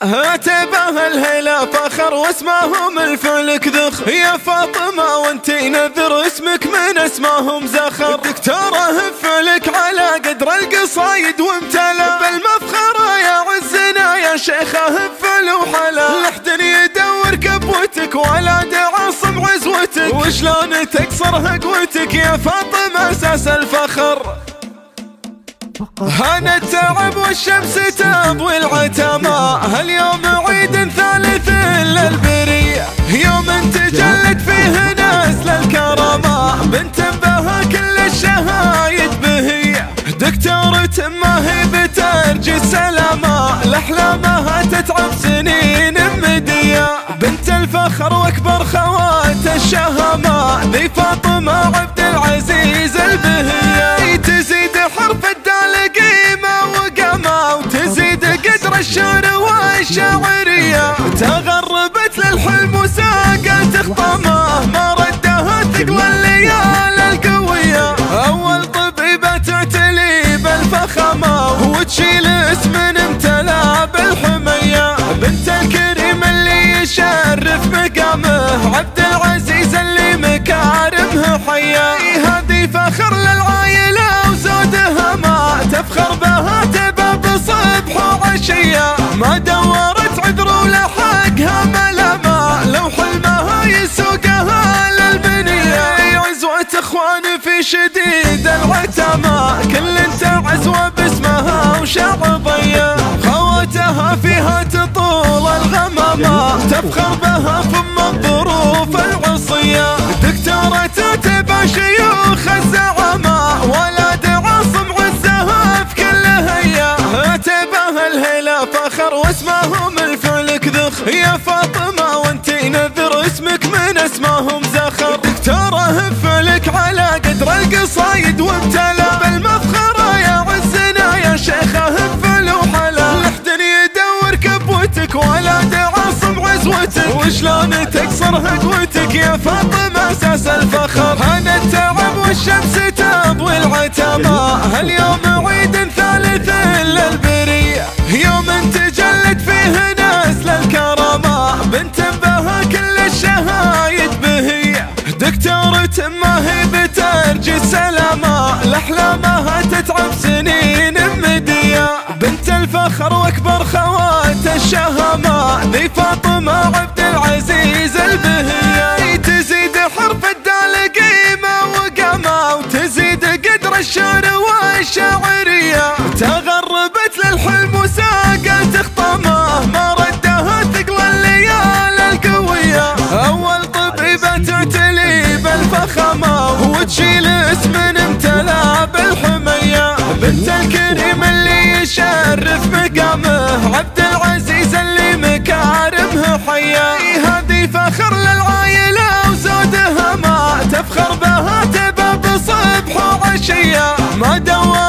هاتبه الهيلة فخر واسمهم الفلك ذخر، يا فاطمة وانتي نذر اسمك من اسمهم زخر. دكتوره فلك على قدر القصايد وامتلا بالمفخرة، يا عزنا يا شيخه هفل وحلا. لحد يدور كبوتك ولا عاصم عزوتك، وشلون تكسر قوتك يا فاطمة اساس الفخر. هان التعب والشمس تضوي العتمة، هاليوم عيد ثالث للبرية، يوم تجلت فيه نسل الكرامة، بنت بها كل الشهايد بهية. دكتورة ما هي بترجي السلامة، لأحلامها تتعب سنين مدية، بنت الفخر واكبر خوات الشهامة، ذي فاطمة عبد العزيز البهية. تزيد حرف الدال قيمة وقامة، وتزيد قدر الشعر والشاعرية، تغربت للحلم وساقت خطامه، ما ردها ثقل الليالي القوية. أول طبيبة تعتلي بالفخامة، وتشيل اسم امتلا بالحمية، بنت الكريم اللي يشرف مقامه، عبد العزيز اللي مكارمه حيا. هذه فخر للعائلة وزودها ما تفخر بها تبى بصبح وعشية، ما دورت عذر ولا حقها ملامة، لو حلمها يسوقها للبنية. عزوة اخوان في شديد العتمة، كل عزوة باسمها وشعبية، خواتها فيها تطول الغمامة، تفخر بها ثم الظروف العصية. دكتورة تتبع شيوخ الزعامة، ولاد عاصم عزها في كل هيا. هاتبه الهيلة فخر واسمهم الفلك ذخر، يا فاطمة وانتي نذر اسمك من اسمهم زخر. دكتوره فلك على قدر القصايد وامتلا بالمفخرة، يا عزنا يا شيخه هفل وحلا. لحد يدور كبوتك ولا عاصم عزوتك، وشلون تكسر قوتك يا فاطمة اساس الفخر. هان التعب والشمس تضوي العتمة، هاليوم عيد ثالث للبرية، يوم تجلت فيه نسل الكرامة، بنت بها كل الشهايد بهية. دكتورة ما هي بترجي السلامة، لأحلامها تتعب سنين مدية، بنت الفخر واكبر خوات الشهامة، ذي فاطمة عبد العزيز البهية. تزيد حرف الدال قيمة وقامة، وتزيد قدر الشعر والشاعرية، تغربت للحلم وساقت خطامه، ما ردها ثقل الليالي القوية. أول طبيبة تعتلي بالفخامة، وتشيل اسم امتلا بالحمية، بنت الكريم اللي يشرف مقامه، عبد العزيز اللي مكارمه حيا. هذه فخر للعائلة وزودها ما تفخر بها تبى بصبح وعشية، ما دور